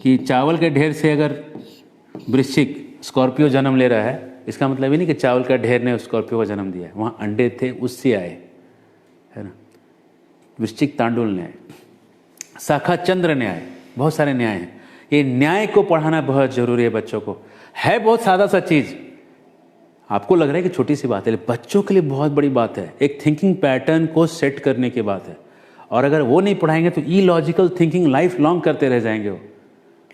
कि चावल के ढेर से अगर वृश्चिक स्कॉर्पियो जन्म ले रहा है, इसका मतलब ये नहीं कि चावल का ढेर ने स्कॉर्पियो का जन्म दिया है, वहाँ अंडे थे उससे आए, है ना। वृश्चिक तांडुल न्याय। शाखा चंद्र न्याय, बहुत सारे न्याय हैं ये न्याय को पढ़ाना बहुत जरूरी है बच्चों को। है बहुत सादा सा चीज, आपको लग रहा है कि छोटी सी बात है, लेकिन बच्चों के लिए बहुत बड़ी बात है। एक थिंकिंग पैटर्न को सेट करने की बात है, और अगर वो नहीं पढ़ाएंगे तो इलॉजिकल थिंकिंग लाइफ लॉन्ग करते रह जाएंगे। वो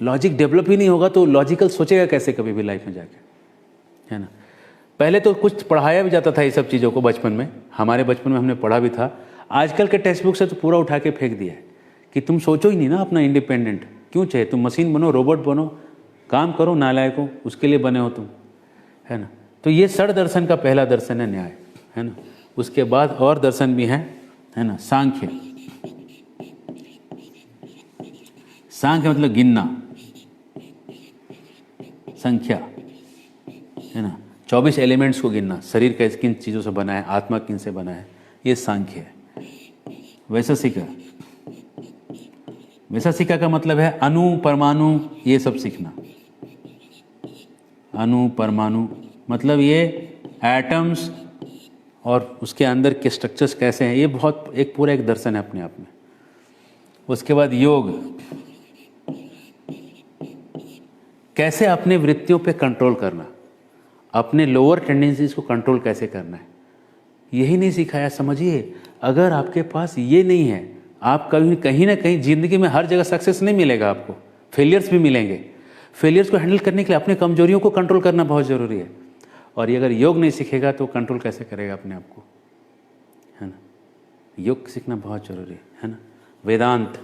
लॉजिक डेवलप ही नहीं होगा तो लॉजिकल सोचेगा कैसे कभी भी लाइफ में जाके, है ना। पहले तो कुछ पढ़ाया भी जाता था ये सब चीज़ों को बचपन में, हमारे बचपन में हमने पढ़ा भी था। आजकल के टेक्स्ट बुक से तो पूरा उठा के फेंक दिया है कि तुम सोचो ही नहीं ना अपना इंडिपेंडेंट, क्यों चाहिए, तुम मशीन बनो, रोबोट बनो, काम करो, नालायकों, उसके लिए बने हो तुम, है ना। तो ये षड दर्शन का पहला दर्शन है न्याय, है ना। उसके बाद और दर्शन भी हैं, है ना। सांख्य, सांख्य मतलब गिनना, संख्या, है ना। 24 एलिमेंट्स को गिनना, शरीर कैसे किन चीज़ों से बना है, आत्मा किन से बना है, ये सांख्य है। वैशेषिका, वैशेषिका का मतलब है अणु परमाणु ये सब सीखना। अणु परमाणु मतलब ये एटम्स और उसके अंदर के स्ट्रक्चर्स कैसे हैं, ये बहुत एक पूरा एक दर्शन है अपने आप में। उसके बाद योग, कैसे अपने वृत्तियों पे कंट्रोल करना, अपने लोअर टेंडेंसीज को कंट्रोल कैसे करना है, यही नहीं सिखाया। समझिए, अगर आपके पास ये नहीं है, आप कभी कहीं ना कहीं जिंदगी में हर जगह सक्सेस नहीं मिलेगा, आपको फेलियर्स भी मिलेंगे। फेलियर्स को हैंडल करने के लिए अपने कमजोरियों को कंट्रोल करना बहुत ज़रूरी है। और ये अगर योग नहीं सीखेगा तो कंट्रोल कैसे करेगा अपने आप को, है ना। योग सीखना बहुत ज़रूरी है ना। वेदांत,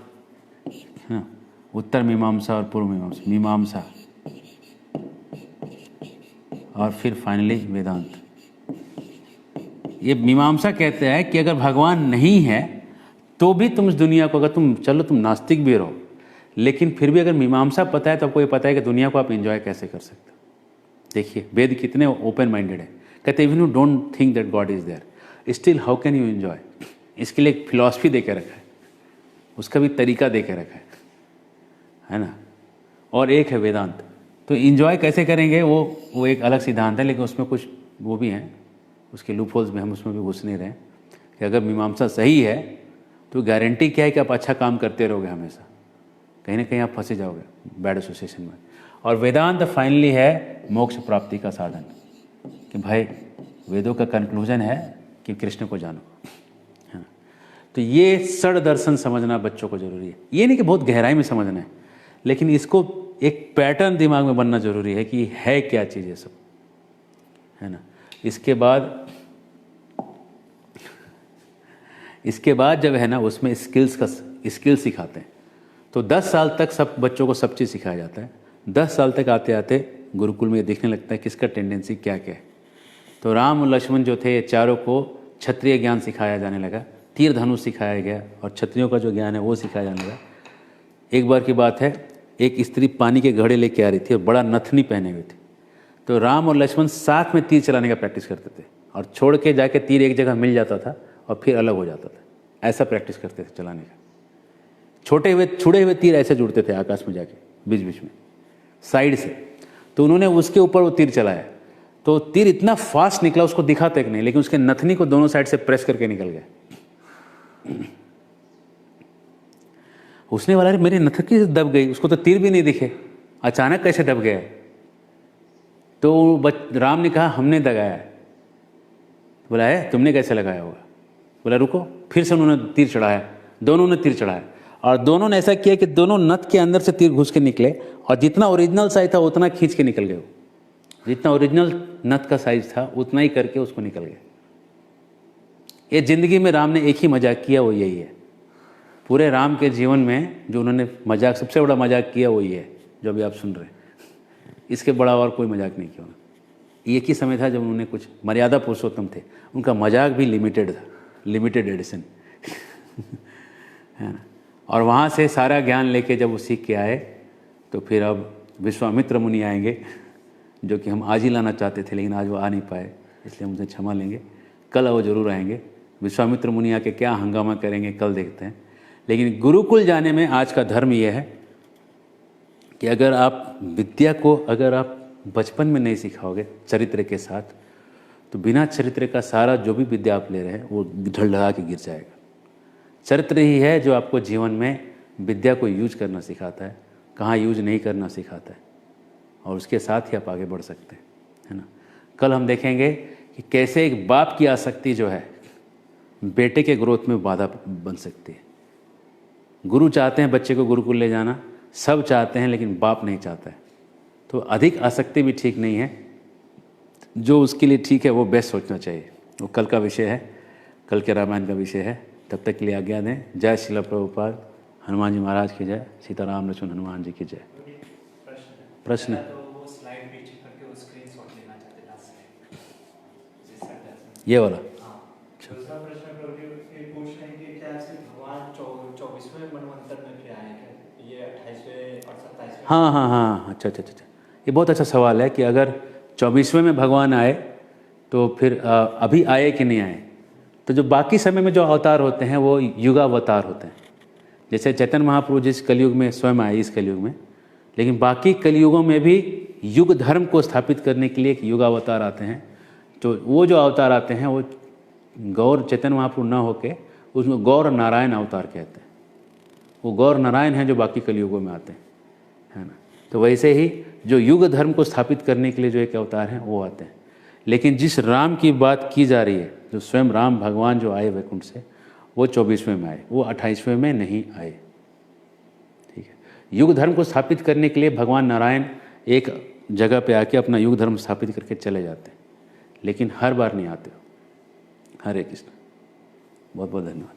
है ना, उत्तर मीमांसा और पूर्व मीमांसा, मीमांसा और फिर फाइनली वेदांत। ये मीमांसा कहते हैं कि अगर भगवान नहीं है तो भी तुम इस दुनिया को, अगर तुम चलो तुम नास्तिक भी रहो, लेकिन फिर भी अगर मीमांसा पता है तो आपको ये पता है कि दुनिया को आप एंजॉय कैसे कर सकते हो। देखिए वेद कितने ओपन माइंडेड है, कहते even you don't think that God is there still how can you enjoy. इसके लिए एक फिलॉसफी दे के रखा है, उसका भी तरीका दे के रखा है ना। और एक है वेदांत, तो एंजॉय कैसे करेंगे वो एक अलग सिद्धांत है, लेकिन उसमें कुछ वो भी हैं, उसके लूप होल्स में हम उसमें भी घुस नहीं रहे कि अगर मीमांसा सही है तो गारंटी क्या है कि आप अच्छा काम करते रहोगे, हमेशा कहीं ना कहीं आप फंसे जाओगे बैड एसोसिएशन में। और वेदांत फाइनली है मोक्ष प्राप्ति का साधन, कि भाई वेदों का कंक्लूजन है कि कृष्ण को जानो, है ना। तो ये षड दर्शन समझना बच्चों को जरूरी है। ये नहीं कि बहुत गहराई में समझना है, लेकिन इसको एक पैटर्न दिमाग में बनना जरूरी है कि है क्या चीज़ है सब, है ना। इसके बाद जब है ना उसमें स्किल सिखाते हैं। तो 10 साल तक सब बच्चों को सब चीज़ सिखाया जाता है। 10 साल तक आते आते गुरुकुल में ये देखने लगता है किसका टेंडेंसी क्या क्या है। तो राम और लक्ष्मण जो थे, चारों को क्षत्रिय ज्ञान सिखाया जाने लगा, तीर धनुष सिखाया गया और क्षत्रियों का जो ज्ञान है वो सिखाया जाने लगा। एक बार की बात है, एक स्त्री पानी के घड़े लेके आ रही थी और बड़ा नथनी पहने हुए थे। तो राम और लक्ष्मण साथ में तीर चलाने का प्रैक्टिस करते थे, और छोड़ के जाके तीर एक जगह मिल जाता था और फिर अलग हो जाता था, ऐसा प्रैक्टिस करते थे चलाने का। छुड़े हुए तीर ऐसे जुड़ते थे आकाश में जाके बीच बीच में साइड से। तो उन्होंने उसके ऊपर वो तीर चलाया, तो तीर इतना फास्ट निकला, उसको दिखा तक नहीं, लेकिन उसके नथनी को दोनों साइड से प्रेस करके निकल गया। उसने वाला मेरी नथनी दब गई, उसको तो तीर भी नहीं दिखे, अचानक कैसे दब गया। तो राम ने कहा हमने दगाया है। बोला है तुमने कैसे लगाया होगा। बोला रुको, फिर से उन्होंने तीर चढ़ाया, दोनों ने तीर चढ़ाया, और दोनों ने ऐसा किया कि दोनों नथ के अंदर से तीर घुस के निकले, और जितना ओरिजिनल साइज था उतना खींच के निकल गए। वो जितना ओरिजिनल नथ का साइज था उतना ही करके उसको निकल गए। ये जिंदगी में राम ने एक ही मजाक किया, वो यही है। पूरे राम के जीवन में जो उन्होंने मजाक, सबसे बड़ा मजाक किया वो ये है जो अभी आप सुन रहे हैं। इसके बड़ा और कोई मजाक नहीं किया उन्होंने। एक ही समय था जब उन्होंने कुछ मर्यादा पुरुषोत्तम थे, उनका मजाक भी लिमिटेड था, लिमिटेड एडिशन है ना। और वहाँ से सारा ज्ञान लेके जब वो सीख के आए, तो फिर अब विश्वामित्र मुनि आएंगे, जो कि हम आज ही लाना चाहते थे लेकिन आज वो आ नहीं पाए, इसलिए हम उनसे क्षमा लेंगे। कल वो जरूर आएंगे। विश्वामित्र मुनि आके क्या हंगामा करेंगे कल देखते हैं। लेकिन गुरुकुल जाने में आज का धर्म यह है कि अगर आप विद्या को अगर आप बचपन में नहीं सिखाओगे चरित्र के साथ, तो बिना चरित्र का सारा जो भी विद्या आप ले रहे हैं वो ढलढला के गिर जाएगा। चरित्र ही है जो आपको जीवन में विद्या को यूज करना सिखाता है, कहाँ यूज नहीं करना सिखाता है, और उसके साथ ही आप आगे बढ़ सकते हैं, है ना। कल हम देखेंगे कि कैसे एक बाप की आसक्ति जो है बेटे के ग्रोथ में बाधा बन सकती है। गुरु चाहते हैं बच्चे को गुरुकुल ले जाना, सब चाहते हैं, लेकिन बाप नहीं चाहता है। तो अधिक आसक्ति भी ठीक नहीं है, जो उसके लिए ठीक है वो बेस्ट सोचना चाहिए। वो कल का विषय है, कल के रामायण का विषय है। तब तक के लिए आज्ञा दें। जय श्रील प्रभुपाद, हनुमान जी महाराज की जय, सीताराम लक्ष्मण हनुमान जी की जय। प्रश्न ये वाला। दूसरा प्रश्न प्रभु ये पूछ रहे हैं कि क्या सिर्फ भगवान 24वें मनवंतर में फिर आए क्या, ये 28वें और 27वें? हाँ, अच्छा, ये बहुत अच्छा सवाल है कि अगर 24वें में भगवान आए तो फिर अभी आए कि नहीं आए। तो जो बाकी समय में जो अवतार होते हैं वो युगावतार होते हैं। जैसे चैतन्य महाप्रभु जिस कलयुग में स्वयं आए, इस कलयुग में, लेकिन बाकी कलयुगों में भी युग धर्म को स्थापित करने के लिए एक युगावतार आते हैं। तो वो जो अवतार आते हैं वो गौर चैतन्य महाप्रभु न होके उसमें गौर नारायण अवतार कहते हैं। वो गौर नारायण हैं जो बाकी कलयुगों में आते हैं, है ना। तो वैसे ही जो युग धर्म को स्थापित करने के लिए जो एक अवतार हैं वो आते हैं। लेकिन जिस राम की बात की जा रही है, जो स्वयं राम भगवान जो आए वैकुंठ से, वो 24वें में आए, वो 28वें में नहीं आए। ठीक है। युग धर्म को स्थापित करने के लिए भगवान नारायण एक जगह पे आके अपना युग धर्म स्थापित करके चले जाते हैं, लेकिन हर बार नहीं आते। हरे कृष्ण। बहुत बहुत धन्यवाद।